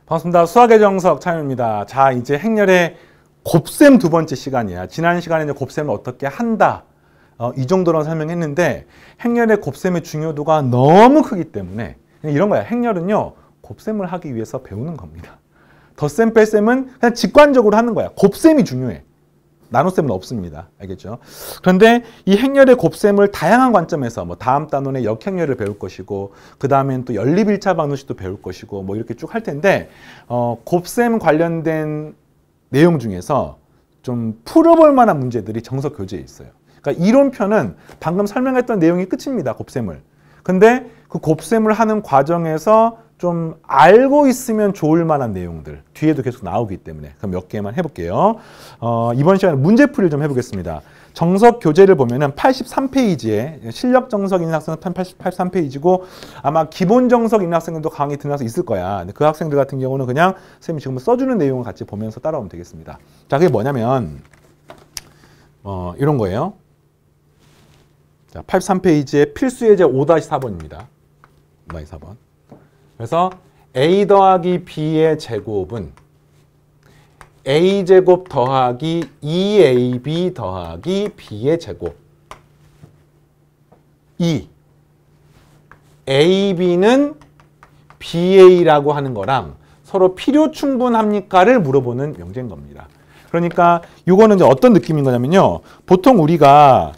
반갑습니다. 수학의 정석 차윤입니다. 자, 이제 행렬의 곱셈 두 번째 시간이야. 지난 시간에 이제 곱셈을 어떻게 한다. 이 정도로 설명했는데 행렬의 곱셈의 중요도가 너무 크기 때문에 이런 거야. 행렬은요, 곱셈을 하기 위해서 배우는 겁니다. 덧셈, 뺄셈은 그냥 직관적으로 하는 거야. 곱셈이 중요해. 나눗셈은 없습니다. 알겠죠? 그런데 이 행렬의 곱셈을 다양한 관점에서 뭐 다음 단원의 역행렬을 배울 것이고 그 다음엔 또 연립 1차 방정식도 배울 것이고 뭐 이렇게 쭉 할 텐데 곱셈 관련된 내용 중에서 좀 풀어볼 만한 문제들이 정석 교재에 있어요. 그러니까 이론편은 방금 설명했던 내용이 끝입니다. 곱셈을. 근데 그 곱셈을 하는 과정에서 좀 알고 있으면 좋을 만한 내용들 뒤에도 계속 나오기 때문에 그럼 몇 개만 해볼게요. 이번 시간에 문제풀이를 좀 해보겠습니다. 정석 교재를 보면은 83페이지에 실력 정석 있는 학생은 83페이지고 아마 기본 정석 있는 학생들도 강의 듣는 학생 있을 거야. 근데 그 학생들 같은 경우는 그냥 선생님이 지금 써주는 내용을 같이 보면서 따라오면 되겠습니다. 자, 그게 뭐냐면 이런 거예요. 자, 83페이지에 필수 예제 5-4번입니다. 5-4번. 그래서 a 더하기 b의 제곱은 a제곱 더하기 2ab 더하기 b의 제곱 2 ab는 ba라고 하는 거랑 서로 필요 충분합니까를 물어보는 명제인 겁니다. 그러니까 이거는 이제 어떤 느낌인 거냐면요. 보통 우리가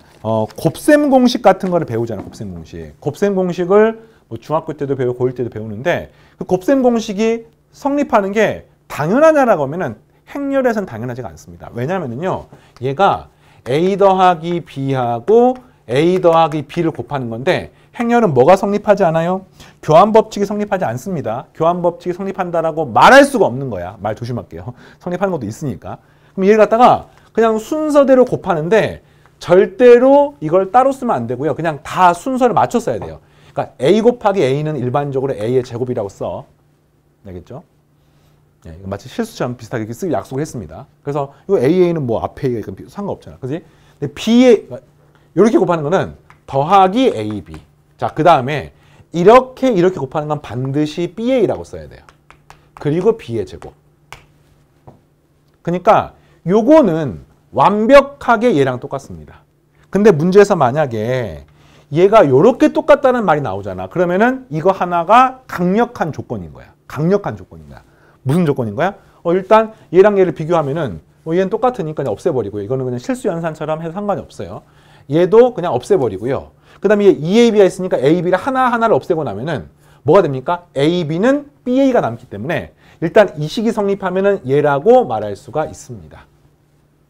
곱셈 공식 같은 거를 배우잖아요. 곱셈 공식. 곱셈 공식을 뭐 중학교 때도 배우고 고1 때도 배우는데 그 곱셈 공식이 성립하는 게 당연하냐라고 하면은 행렬에서는 당연하지가 않습니다. 왜냐면은요, 얘가 a 더하기 b하고 a 더하기 b를 곱하는 건데 행렬은 뭐가 성립하지 않아요? 교환 법칙이 성립하지 않습니다. 교환 법칙이 성립한다라고 말할 수가 없는 거야. 말 조심할게요. 성립하는 것도 있으니까. 그럼 얘를 갖다가 그냥 순서대로 곱하는데 절대로 이걸 따로 쓰면 안 되고요. 그냥 다 순서를 맞춰 써야 돼요. 그러니까 a 곱하기 a는 일반적으로 a의 제곱이라고 써. 알겠죠? 네, 마치 실수처럼 비슷하게 쓰기 약속을 했습니다. 그래서 이 a는 뭐 앞에 A가 상관없잖아. 그지? 근데 b에 이렇게 곱하는 거는 더하기 ab. 자, 그 다음에 이렇게 곱하는 건 반드시 ba라고 써야 돼요. 그리고 b의 제곱. 그러니까 요거는 완벽하게 얘랑 똑같습니다. 근데 문제에서 만약에 얘가 이렇게 똑같다는 말이 나오잖아. 그러면은 이거 하나가 강력한 조건인 거야. 강력한 조건인 거야. 무슨 조건인 거야? 일단 얘랑 얘를 비교하면은 얘는 똑같으니까 그냥 없애버리고요. 이거는 그냥 실수 연산처럼 해도 상관이 없어요. 얘도 그냥 없애버리고요. 그 다음에 얘 2ab가 있으니까 ab를 하나하나를 없애고 나면은 뭐가 됩니까? ab는 ba가 남기 때문에 일단 이 식이 성립하면은 얘라고 말할 수가 있습니다.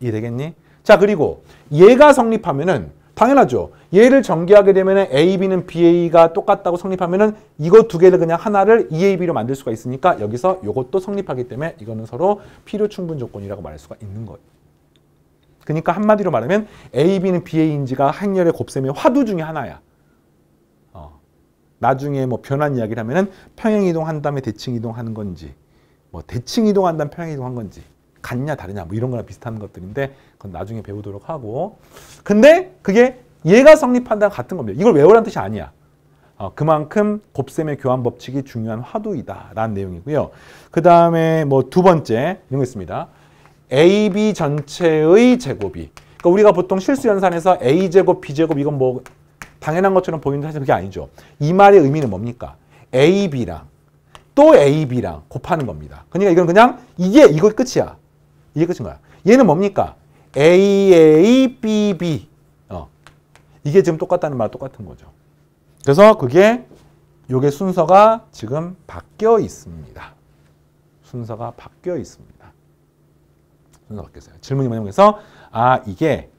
이해되겠니? 자, 그리고 얘가 성립하면은 당연하죠. 얘를 전개하게 되면 AB는 BA가 똑같다고 성립하면은 이거 두 개를 그냥 하나를 EAB로 만들 수가 있으니까 여기서 이것도 성립하기 때문에 이거는 서로 필요 충분 조건이라고 말할 수가 있는 거예요. 그러니까 한마디로 말하면 AB는 BA인지가 행렬의 곱셈의 화두 중에 하나야. 나중에 뭐 변환 이야기를 하면은 평행 이동한 다음에 대칭 이동하는 건지, 뭐 대칭 이동한 다음에 평행 이동한 건지. 같냐 다르냐 뭐 이런 거랑 비슷한 것들인데 그건 나중에 배우도록 하고. 근데 그게 얘가 성립한다는 같은 겁니다. 이걸 외우라는 뜻이 아니야. 그만큼 곱셈의 교환 법칙이 중요한 화두이다 라는 내용이고요. 그 다음에 뭐 두 번째 이런 거 있습니다. AB 전체의 제곱이, 그러니까 우리가 보통 실수 연산에서 A제곱 B제곱 이건 뭐 당연한 것처럼 보이는데 사실 그게 아니죠. 이 말의 의미는 뭡니까? AB랑 또 AB랑 곱하는 겁니다. 그러니까 이건 그냥 이거 끝이야. 이게 끝인 거야. 얘는 뭡니까? AABB. 이게 지금 똑같다는 말 똑같은 거죠. 그래서 요게 순서가 지금 바뀌어 있습니다. 순서가 바뀌어 있습니다. 순서가 바뀌었어요. 질문이 뭐냐면 그래서 이게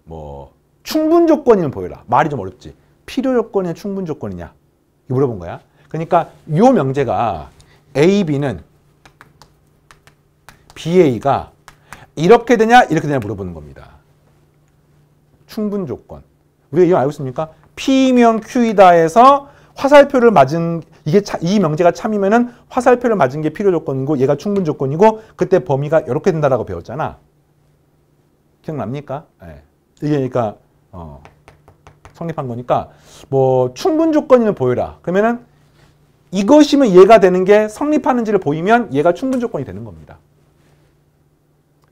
뭐 충분 조건이면 보여라. 말이 좀 어렵지. 필요 조건이냐 충분 조건이냐 이거 물어본 거야. 그러니까 요 명제가 AB는 BA가 이렇게 되냐 이렇게 되냐 물어보는 겁니다. 충분 조건. 우리가 이거 알고 있습니까? P면 Q이다 해서 화살표를 맞은 이 명제가 참이면은 화살표를 맞은 게 필요 조건이고 얘가 충분 조건이고 그때 범위가 이렇게 된다라고 배웠잖아. 기억납니까? 네. 이게 그러니까 성립한 거니까 뭐 충분 조건이면 보여라. 그러면은 이것이면 얘가 되는 게 성립하는지를 보이면 얘가 충분 조건이 되는 겁니다.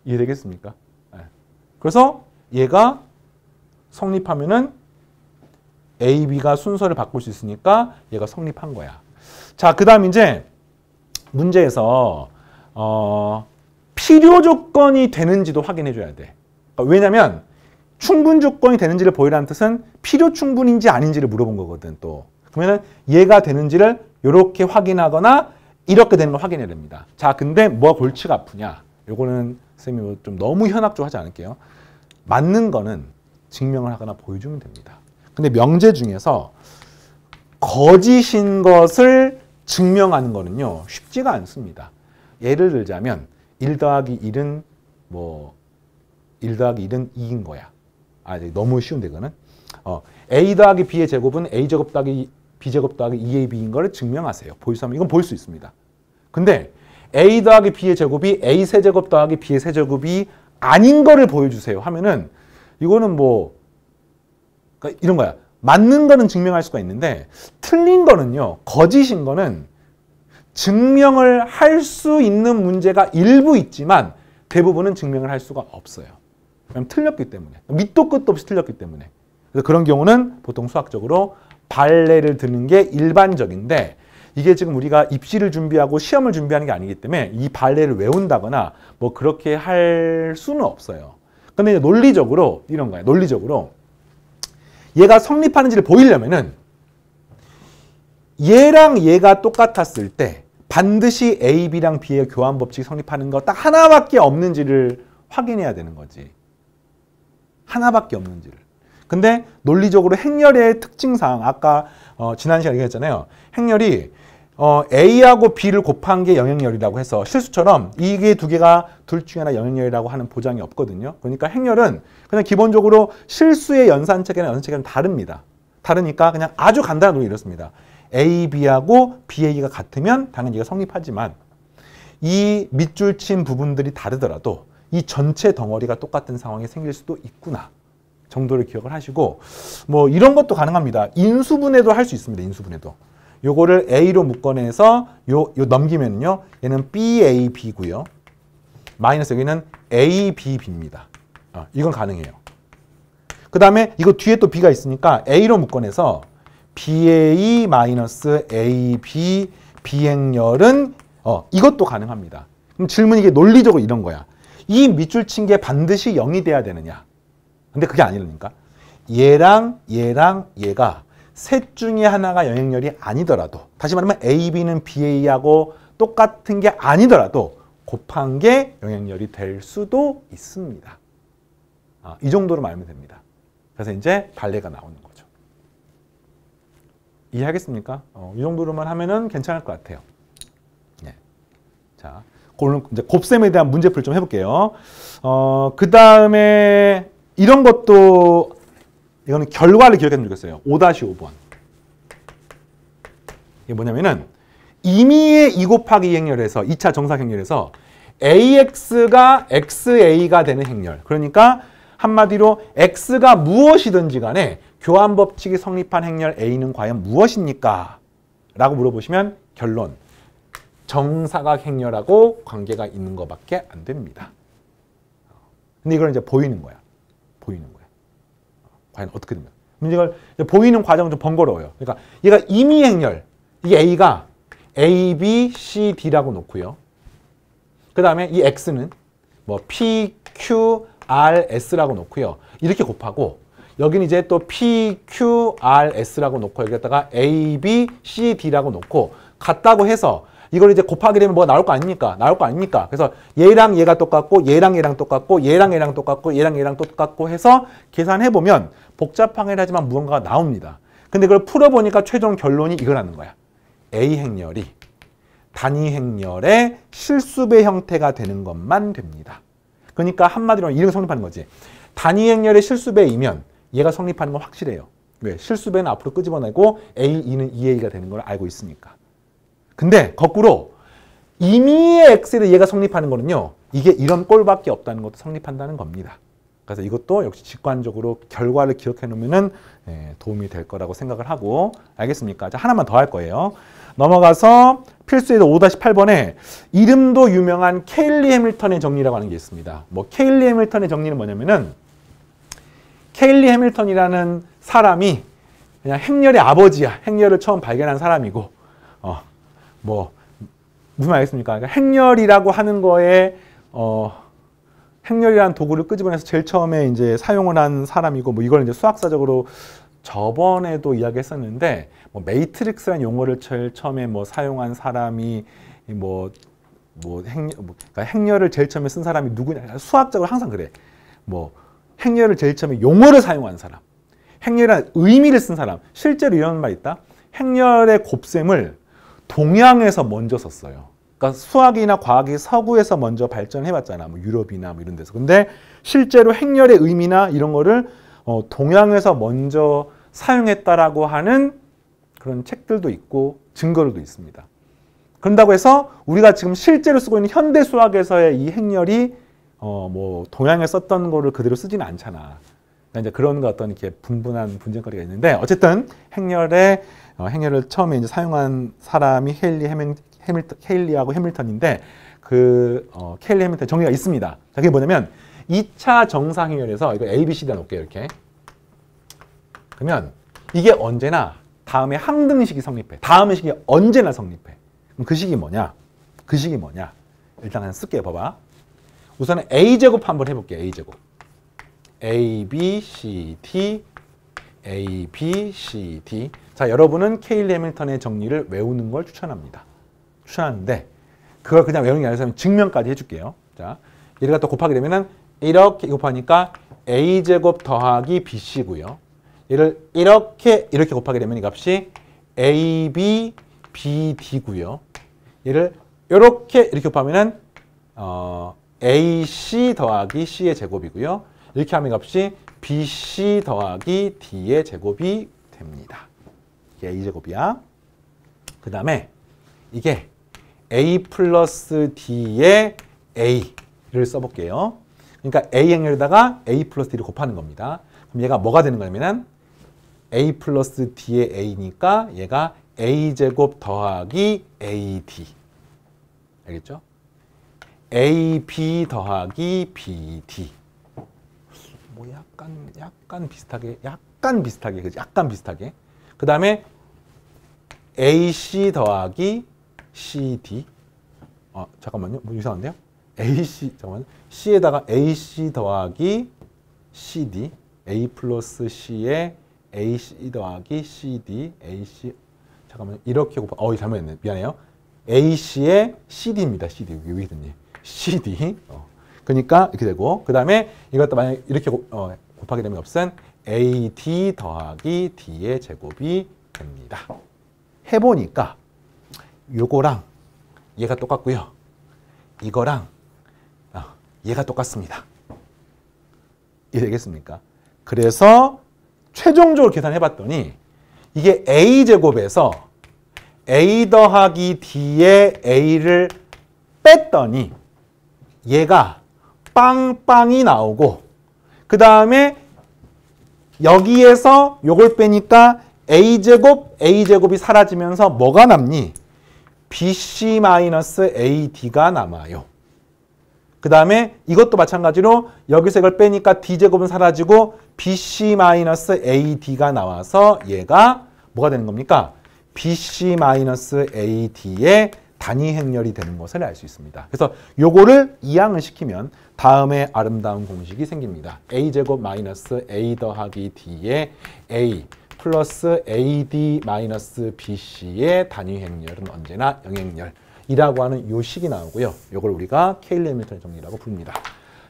이해되겠습니까? 네. 그래서 얘가 성립하면은 A, B가 순서를 바꿀 수 있으니까 얘가 성립한 거야. 자, 그 다음 이제 문제에서 필요 조건이 되는지도 확인해 줘야 돼. 그러니까 왜냐면 충분 조건이 되는지를 보이라는 뜻은 필요 충분인지 아닌지를 물어본 거거든. 또 그러면은 얘가 되는지를 이렇게 확인하거나 이렇게 되는 걸 확인해야 됩니다. 자, 근데 뭐가 골치가 아프냐? 요거는 선생님이 좀 너무 현학적으로 하지 않을게요. 맞는 거는 증명을 하거나 보여주면 됩니다. 근데 명제 중에서 거짓인 것을 증명하는 거는요, 쉽지가 않습니다. 예를 들자면 1 더하기 1은 뭐 1 더하기 1은 2인 거야. 아, 너무 쉬운데 그거는. A 더하기 B의 제곱은 A제곱 더하기 B제곱 더하기 2AB인 거를 증명하세요. 보이시면 이건 보일 수 있습니다. 근데 A 더하기 B의 제곱이 A 세제곱 더하기 B의 세제곱이 아닌 거를 보여주세요 하면은 이거는 뭐 그러니까 이런 거야. 맞는 거는 증명할 수가 있는데 틀린 거는요, 거짓인 거는 증명을 할 수 있는 문제가 일부 있지만 대부분은 증명을 할 수가 없어요. 왜냐면 틀렸기 때문에. 밑도 끝도 없이 틀렸기 때문에. 그래서 그런 경우는 보통 수학적으로 발레를 드는 게 일반적인데 이게 지금 우리가 입시를 준비하고 시험을 준비하는 게 아니기 때문에 이 발레를 외운다거나 뭐 그렇게 할 수는 없어요. 근데 이제 논리적으로 이런 거예요. 논리적으로 얘가 성립하는지를 보이려면은 얘랑 얘가 똑같았을 때 반드시 A, B랑 B의 교환 법칙이 성립하는 거 딱 하나밖에 없는지를 확인해야 되는 거지. 하나밖에 없는지를. 근데 논리적으로 행렬의 특징상 아까 지난 시간에 얘기했잖아요. 행렬이 A하고 B를 곱한 게 영행렬이라고 해서 실수처럼 이게 두 개가 둘 중에 하나 영행렬이라고 하는 보장이 없거든요. 그러니까 행렬은 그냥 기본적으로 실수의 연산책이나 연산책이랑 다릅니다. 다르니까 그냥 아주 간단한 논리 이렇습니다. A, B하고 B, A가 같으면 당연히 이가 성립하지만 이 밑줄 친 부분들이 다르더라도 이 전체 덩어리가 똑같은 상황이 생길 수도 있구나 정도를 기억을 하시고 뭐 이런 것도 가능합니다. 인수분해도 할 수 있습니다. 인수분해도. 요거를 A로 묶어내서 요 넘기면요. 얘는 BAB고요. 마이너스 여기는 ABB입니다. 이건 가능해요. 그 다음에 이거 뒤에 또 B가 있으니까 A로 묶어내서 BA 마이너스 AB 비행렬은 이것도 가능합니다. 그럼 질문이 이게 논리적으로 이런 거야. 이 밑줄 친 게 반드시 0이 돼야 되느냐? 근데 그게 아니라니까. 얘랑 얘랑 얘가 셋 중에 하나가 영행렬이 아니더라도 다시 말하면 AB는 BA하고 똑같은 게 아니더라도 곱한 게 영행렬이 될 수도 있습니다. 이 정도로 말하면 됩니다. 그래서 이제 발레가 나오는 거죠. 이해하겠습니까? 이 정도로만 하면은 괜찮을 것 같아요. 네. 자, 오늘 이제 곱셈에 대한 문제풀이 좀 해볼게요. 그 다음에 이런 것도 이거는 결과를 기억했으면 좋겠어요. 5-5번. 이게 뭐냐면은 임의의 2 곱하기 2 행렬에서 2차 정사 행렬에서 AX가 XA가 되는 행렬. 그러니까 한마디로 X가 무엇이든지 간에 교환 법칙이 성립한 행렬 A는 과연 무엇입니까? 라고 물어보시면 결론. 정사각 행렬하고 관계가 있는 것밖에 안 됩니다. 근데 이걸 이제 보이는 거야. 보이는 거야. 과연 어떻게 됩니까? 문제가 보이는 과정은 좀 번거로워요. 그러니까 얘가 임의 행렬. 이게 A가 A, B, C, D라고 놓고요. 그 다음에 이 X는 뭐 P, Q, R, S라고 놓고요. 이렇게 곱하고 여기는 이제 또 P, Q, R, S라고 놓고 여기다가 A, B, C, D라고 놓고 같다고 해서 이걸 이제 곱하게 되면 뭐가 나올 거 아닙니까? 나올 거 아닙니까? 그래서 얘랑 얘가 똑같고 얘랑 얘랑 똑같고 얘랑 얘랑 똑같고 얘랑 얘랑 똑같고 해서 계산해보면 복잡하긴 하지만 무언가가 나옵니다. 근데 그걸 풀어보니까 최종 결론이 이거라는 거야. A 행렬이 단위 행렬의 실수배 형태가 되는 것만 됩니다. 그러니까 한마디로 이런 성립하는 거지. 단위 행렬의 실수배이면 얘가 성립하는 건 확실해요. 왜? 실수배는 앞으로 끄집어내고 A, 2는 2A가 되는 걸 알고 있으니까. 근데 거꾸로 임의의 X를 얘가 성립하는 거는요. 이게 이런 꼴밖에 없다는 것도 성립한다는 겁니다. 그래서 이것도 역시 직관적으로 결과를 기억해 놓으면 도움이 될 거라고 생각을 하고 알겠습니까? 자, 하나만 더 할 거예요. 넘어가서 필수에도 5-8번에 이름도 유명한 케일리 해밀턴의 정리라고 하는 게 있습니다. 뭐 케일리 해밀턴의 정리는 뭐냐면은 케일리 해밀턴이라는 사람이 그냥 행렬의 아버지야. 행렬을 처음 발견한 사람이고, 뭐 무슨 말이겠습니까? 그러니까 행렬이라고 하는 거에 행렬이라는 도구를 끄집어내서 제일 처음에 이제 사용을 한 사람이고, 뭐 이걸 이제 수학사적으로 저번에도 이야기했었는데, 뭐 매트릭스라는 용어를 제일 처음에 뭐 사용한 사람이 그러니까 행렬을 제일 처음에 쓴 사람이 누구냐? 수학적으로 항상 그래. 뭐 행렬을 제일 처음에 용어를 사용한 사람, 행렬이라는 의미를 쓴 사람. 실제로 이런 말 있다. 행렬의 곱셈을 동양에서 먼저 썼어요. 그러니까 수학이나 과학이 서구에서 먼저 발전해봤잖아. 뭐 유럽이나 뭐 이런 데서. 근데 실제로 행렬의 의미나 이런 거를 동양에서 먼저 사용했다라고 하는 그런 책들도 있고 증거들도 있습니다. 그런다고 해서 우리가 지금 실제로 쓰고 있는 현대 수학에서의 이 행렬이 뭐 동양에 썼던 거를 그대로 쓰지는 않잖아. 그러니까 이제 그런 거 어떤 이렇게 분분한 분쟁거리가 있는데, 어쨌든 행렬을 처음에 이제 사용한 사람이 케일리하고 해밀턴인데, 그 케일리 해밀턴 정리가 있습니다. 자, 그게 뭐냐면 2차 정상행렬에서 이거 A, B, C 다 놓을게요. 이렇게. 그러면 이게 언제나 다음에 항등식이 성립해. 다음의 식이 언제나 성립해. 그럼 그 식이 뭐냐? 그 식이 뭐냐? 일단 하나 쓸게요. 봐봐. 우선은 A제곱 한번 해볼게요. A제곱. A, B, C, D, A, B, C, D. 자, 여러분은 케일리 해밀턴의 정리를 외우는 걸 추천합니다. 추천하는데 그걸 그냥 외우는 게 아니라 증명까지 해줄게요. 자, 얘를 갖다 곱하게 되면은 이렇게 곱하니까 A제곱 더하기 BC고요. 얘를 이렇게 곱하게 되면 이 값이 AB, BD고요. 얘를 이렇게 곱하면은 AC 더하기 C의 제곱이고요. 이렇게 하면 이 값이 BC 더하기 D의 제곱이 됩니다. 이게 A제곱이야. 그 다음에 이게 A 플러스 D의 A를 써볼게요. 그러니까 A 행렬에다가 A 플러스 D를 곱하는 겁니다. 그럼 얘가 뭐가 되는 거냐면은 A 플러스 D의 A니까 얘가 A제곱 더하기 AD. 알겠죠? AB 더하기 BD. 뭐 약간 비슷하게, 그지? 약간 비슷하게. 그 다음에 AC 더하기 CD. 잠깐만요. 뭐 이상한데요? 잠깐만요. C에다가 AC 더하기 CD. A 플러스 C에 AC 더하기 CD. AC. 잠깐만요. 이렇게 잘못했네. 미안해요. AC에 CD입니다. CD. 여기 위에 있더니. CD. 그러니까 이렇게 되고, 그 다음에 이것도 만약에 이렇게 곱하게 되면 값은 AD 더하기 D의 제곱이 됩니다. 해보니까 요거랑 얘가 똑같고요. 이거랑 얘가 똑같습니다. 이해되겠습니까? 그래서 최종적으로 계산해봤더니 이게 A제곱에서 A 더하기 D의 A를 뺐더니 얘가 빵빵이 나오고, 그 다음에 여기에서 요걸 빼니까 A제곱이 사라지면서 뭐가 남니? BC-AD가 남아요. 그 다음에 이것도 마찬가지로 여기서 이걸 빼니까 D제곱은 사라지고 BC-AD가 나와서 얘가 뭐가 되는 겁니까? BC-AD의 단위 행렬이 되는 것을 알 수 있습니다. 그래서 요거를 이항을 시키면 다음에 아름다운 공식이 생깁니다. A제곱 마이너스 A 더하기 D의 A 플러스 AD 마이너스 BC의 단위 행렬은 언제나 영행렬이라고 하는 요 식이 나오고요. 요걸 우리가 케일리 해밀턴의 정리라고 부릅니다.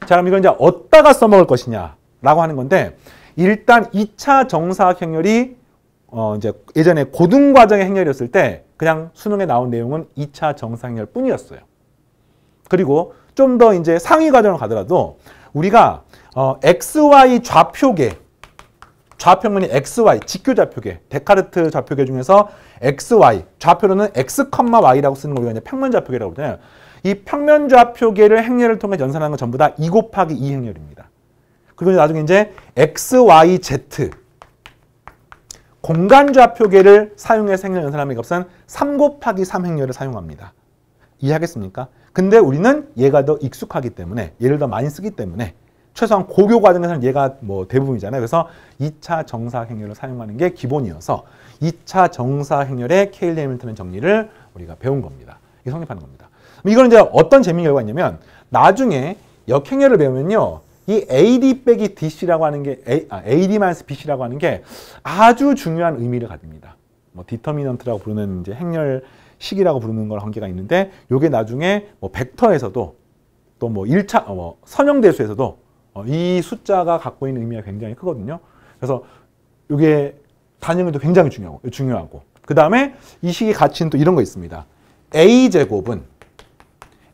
자, 그럼 이걸 이제 어디다가 써먹을 것이냐라고 하는 건데, 일단 2차 정사각 행렬이 이제 예전에 고등과정의 행렬이었을 때 그냥 수능에 나온 내용은 2차 정사각 행렬 뿐이었어요. 그리고 좀 더 이제 상위 과정으로 가더라도 우리가 XY 좌표면이 XY, 직교 좌표계, 데카르트 좌표계 중에서 XY, 좌표로는 X, Y라고 쓰는 걸 우리가 이제 평면 좌표계라고 하잖아요. 이 평면 좌표계를 행렬을 통해 연산하는 건 전부 다 2 곱하기 2 행렬입니다. 그리고 나중에 이제 XYZ 공간좌표계를 사용해서 행렬 연산하는 값은 3 곱하기 3 행렬을 사용합니다. 이해하겠습니까? 근데 우리는 얘가 더 익숙하기 때문에, 얘를 더 많이 쓰기 때문에 최소한 고교 과정에서는 얘가 뭐 대부분이잖아요. 그래서 2차 정사 행렬을 사용하는 게 기본이어서 2차 정사 행렬의 케일리 해밀턴의 정리를 우리가 배운 겁니다. 이게 성립하는 겁니다. 이거는 이제 어떤 재미있는 결과가 있냐면 나중에 역행렬을 배우면요. 이 AD 빼기 DC라고 하는 게 AD-BC라고 하는 게 아주 중요한 의미를 가집니다. 뭐 디터미넌트라고 부르는 이제 행렬식이라고 부르는 거랑 관계가 있는데 요게 나중에 뭐 벡터에서도 또 뭐 1차 선형대수에서도 이 숫자가 갖고 있는 의미가 굉장히 크거든요. 그래서 요게 단위도 굉장히 중요하고 그 다음에 이 식의 가치는 또 이런 거 있습니다. A제곱은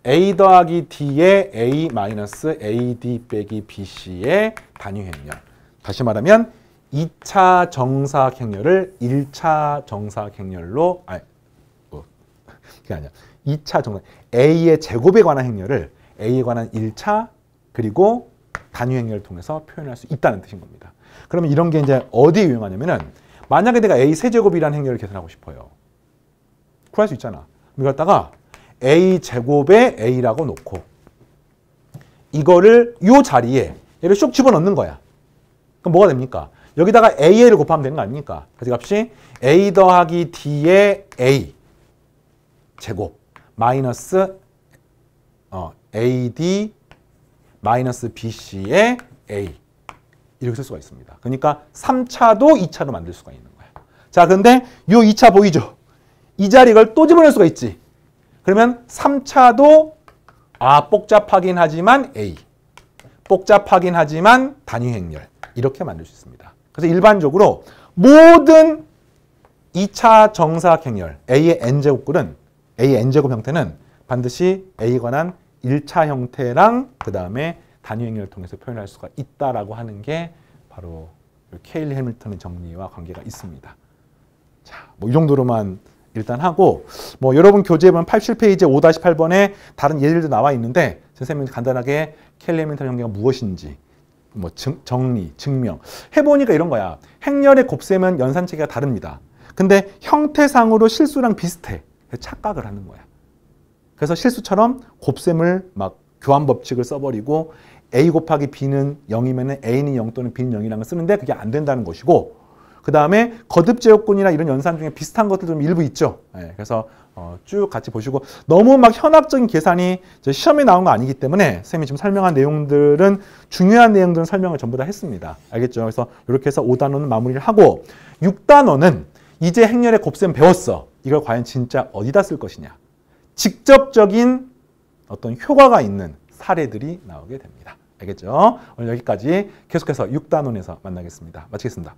A 더하기 D의 A 마이너스 AD 빼기 BC의 단위 행렬. 다시 말하면 2차 정사각 행렬을 1차 정사각 행렬로 그게 아니야. 2차 정사각 A의 제곱에 관한 행렬을 A에 관한 1차 그리고 단위 행렬을 통해서 표현할 수 있다는 뜻인 겁니다. 그러면 이런 게 이제 어디에 유용하냐면은 만약에 내가 A 세제곱이라는 행렬을 계산하고 싶어요. 구할 수 있잖아. 이걸 갖다가 A제곱에 A라고 놓고 이거를 이 자리에 얘를 쏙 집어넣는 거야. 그럼 뭐가 됩니까? 여기다가 AA를 곱하면 되는 거 아닙니까? 그래서 값이 A 더하기 D의 A 제곱 마이너스 AD 마이너스 BC의 A 이렇게 쓸 수가 있습니다. 그러니까 3차도 2차로 만들 수가 있는 거야. 자, 그런데 이 2차 보이죠? 이 자리 이걸 또 집어넣을 수가 있지. 그러면 3차도 복잡하긴 하지만 A, 복잡하긴 하지만 단위 행렬 이렇게 만들 수 있습니다. 그래서 일반적으로 모든 2차 정사각 행렬 A의 n제곱글은 A의 n제곱 형태는 반드시 A에 관한 1차 형태랑 그 다음에 단위 행렬을 통해서 표현할 수가 있다라고 하는 게 바로 케일리 해밀턴의 정리와 관계가 있습니다. 자, 뭐 이 정도로만 일단 하고 뭐 여러분 교재에 보면 87페이지 5-8번에 다른 예들도 나와 있는데 선생님이 간단하게 케일리 해밀턴 관계가 무엇인지 뭐 정리, 증명 해보니까 이런 거야. 행렬의 곱셈은 연산체계가 다릅니다. 근데 형태상으로 실수랑 비슷해. 착각을 하는 거야. 그래서 실수처럼 곱셈을 막 교환 법칙을 써버리고 A 곱하기 B는 0이면 A는 0 또는 B는 0이라는 걸 쓰는데 그게 안 된다는 것이고 그 다음에 거듭제곱근이나 이런 연산 중에 비슷한 것들 좀 일부 있죠. 네, 그래서 쭉 같이 보시고 너무 막 현학적인 계산이 시험에 나온 거 아니기 때문에 선생님이 지금 설명한 내용들은 중요한 내용들은 설명을 전부 다 했습니다. 알겠죠? 그래서 이렇게 해서 5단원은 마무리를 하고 6단원은 이제 행렬의 곱셈 배웠어. 이걸 과연 진짜 어디다 쓸 것이냐. 직접적인 어떤 효과가 있는 사례들이 나오게 됩니다. 알겠죠? 오늘 여기까지 계속해서 6단원에서 만나겠습니다. 마치겠습니다.